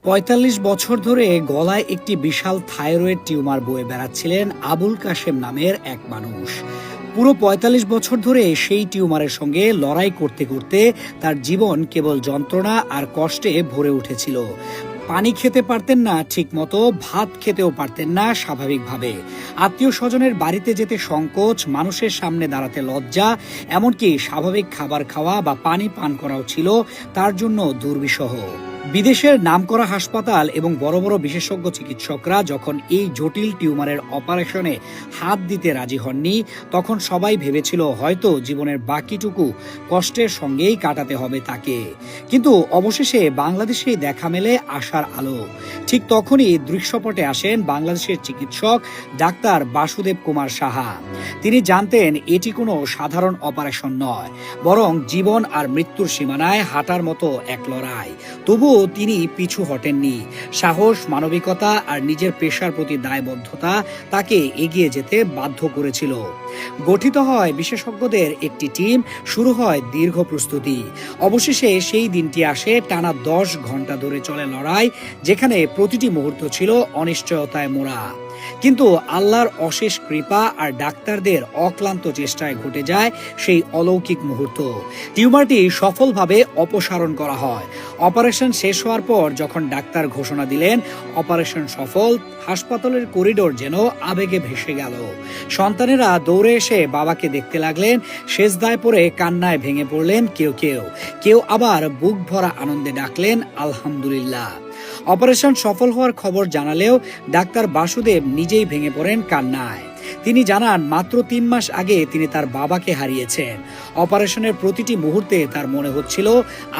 ৪৫ বছর ধরে গলায় একটি বিশাল থাইরয়েড টিউমার বয়ে বেড়াচ্ছিলেন আবুল কাশেম নামের এক মানুষ। পুরো ৪৫ বছর ধরে সেই টিউমারের সঙ্গে লড়াই করতে করতে তার জীবন কেবল যন্ত্রণা আর কষ্টে ভরে উঠেছিল। পানি খেতে পারতেন না ঠিকমতো, ভাত খেতেও পারতেন না স্বাভাবিকভাবে। আত্মীয় স্বজনের বাড়িতে যেতে সংকোচ, মানুষের সামনে দাঁড়াতে লজ্জা, এমনকি স্বাভাবিক খাবার খাওয়া বা পানি পান করাও ছিল তার জন্য দুর্বিষহ। বিদেশের নামকরা হাসপাতাল এবং বড় বড় বিশেষজ্ঞ চিকিৎসকরা যখন এই জটিল টিউমারের অপারেশনে হাত দিতে রাজি হননি, তখন সবাই ভেবেছিল হয়তো জীবনের বাকিটুকু কষ্টের সঙ্গেই কাটাতে হবে তাকে। কিন্তু অবশেষে বাংলাদেশেই দেখা মেলে আশার আলো। ঠিক তখনই দৃশ্যপটে আসেন বাংলাদেশের চিকিৎসক ডাক্তার বাসুদেব কুমার সাহা। তিনি জানতেন এটি কোনো সাধারণ অপারেশন নয়, বরং জীবন আর মৃত্যুর সীমানায় হাঁটার মতো এক লড়াই। তবুও তিনি পিছু হটেননি। সাহস, মানবিকতা আর নিজের পেশার প্রতি দায়বদ্ধতা তাকে এগিয়ে যেতে বাধ্য করেছিল। গঠিত হয় বিশেষজ্ঞদের একটি টিম, শুরু হয় দীর্ঘ প্রস্তুতি। অবশেষে সেই দিনটি আসে। টানা 10 ঘন্টা ধরে চলে লড়াই, যেখানে প্রতিটি মুহূর্ত ছিল অনিশ্চয়তায় মোড়া। কিন্তু আল্লাহর অশেষ কৃপা আর ডাক্তারদের অক্লান্ত চেষ্টায় ঘটে যায় সেই অলৌকিক মুহূর্ত। টিউমারটি সফলভাবে অপসারণ করা হয়। অপারেশন শেষ হওয়ার পর যখন ডাক্তার ঘোষণা দিলেন অপারেশন সফল, হাসপাতালের করিডোর যেন আবেগে ভেসে গেল। সন্তানেরা দৌড়ে এসে বাবাকে দেখতে লাগলেন, সেজদায় পড়ে কান্নায় ভেঙে পড়লেন কেউ আবার বুক ভরা আনন্দে ডাকলেন আলহামদুলিল্লাহ। অপারেশন সফল হওয়ার খবর জানালেও ডাক্তার বাসুদেব নিজেই ভেঙে পড়েন কান্নায়। তিনি জানান মাত্র 3 মাস আগে তিনি তার বাবাকে হারিয়েছেন। অপারেশনের প্রতিটি মুহূর্তে তার মনে হচ্ছিল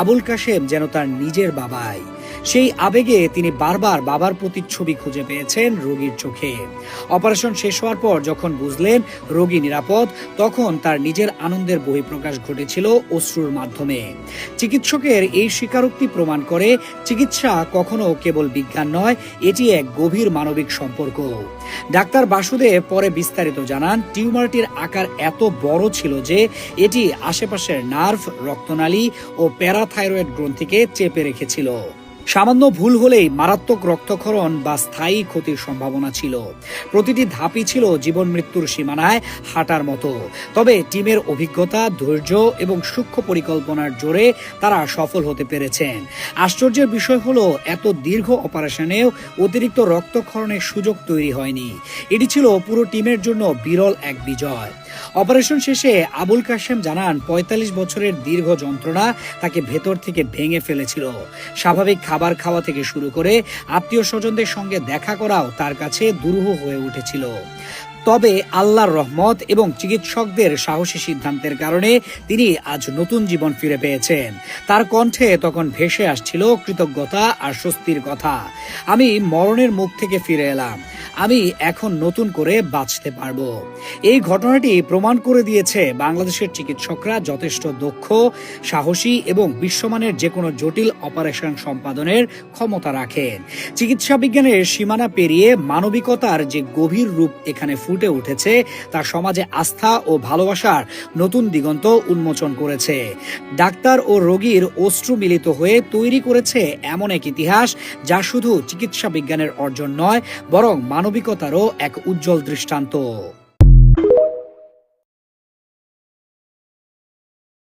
আবুল কাশেম যেন তার নিজের বাবাই। সেই আবেগে তিনি বারবার বাবার প্রতিচ্ছবি খুঁজে পেয়েছেন রোগীর চোখে। অপারেশন শেষ হওয়ার পর যখন বুঝলেন রোগী নিরাপদ, তখন তার নিজের আনন্দের বহিঃপ্রকাশ ঘটেছিল অশ্রুর মাধ্যমে। চিকিৎসকের এই স্বীকারোক্তি প্রমাণ করে চিকিৎসা কখনো কেবল বিজ্ঞান নয়, এটি এক গভীর মানবিক সম্পর্ক। ডাক্তার বাসুদেব পরে বিস্তারিত জানান, টিউমারটির আকার এত বড় ছিল যে এটি আশেপাশের নার্ভ, রক্তনালী ও প্যারাথাইরয়েড গ্রন্থিকে চেপে রেখেছিল। সামান্য ভুল হলেই মারাত্মক রক্তক্ষরণ বা স্থায়ী ক্ষতির সম্ভাবনা ছিল। প্রতিটি ধাপই ছিল জীবন মৃত্যুর সীমানায় হাঁটার মতো। তবে টিমের অভিজ্ঞতা, ধৈর্য এবং সূক্ষ্ম পরিকল্পনার জোরে তারা সফল হতে পেরেছেন। আশ্চর্যের বিষয় হলো এত দীর্ঘ অপারেশনেও অতিরিক্ত রক্তক্ষরণের সুযোগ তৈরি হয়নি। এটি ছিল পুরো টিমের জন্য বিরল এক বিজয়। অপারেশন শেষে আবুল কাশেম জানান ৪৫ বছরের দীর্ঘ যন্ত্রণা তাকে ভেতর থেকে ভেঙে ফেলেছিল। স্বাভাবিক খাবার খাওয়া থেকে শুরু করে আত্মীয় স্বজনদের সঙ্গে দেখা করাও তার কাছে দুরূহ হয়ে উঠেছিল। তবে আল্লাহর রহমত এবং চিকিৎসকদের সাহসী সিদ্ধান্তের কারণে তিনি আজ নতুন জীবন ফিরে পেয়েছেন। তার কণ্ঠে তখন ভেসে আসছিল কৃতজ্ঞতা আর স্বস্তির কথা। আমি মরণের মুখ থেকে ফিরে এলাম, আমি এখন নতুন করে বাঁচতে পারবো। এই ঘটনাটি প্রমাণ করে দিয়েছে বাংলাদেশের চিকিৎসকরা যথেষ্ট দক্ষ, সাহসী এবং বিশ্বমানের যে কোনো জটিল অপারেশন সম্পাদনের ক্ষমতা রাখেন। চিকিৎসা বিজ্ঞানের সীমানা পেরিয়ে মানবিকতার যে গভীর রূপ এখানে ফুটে উঠেছে, তা সমাজে আস্থা ও ভালোবাসার নতুন দিগন্ত উন্মোচন করেছে। ডাক্তার ও রোগীর অশ্রু মিলিত হয়ে তৈরি করেছে এমন এক ইতিহাস যা শুধু চিকিৎসা বিজ্ঞানের অর্জন নয়, বরং মানবিকতারও এক উজ্জ্বল দৃষ্টান্ত।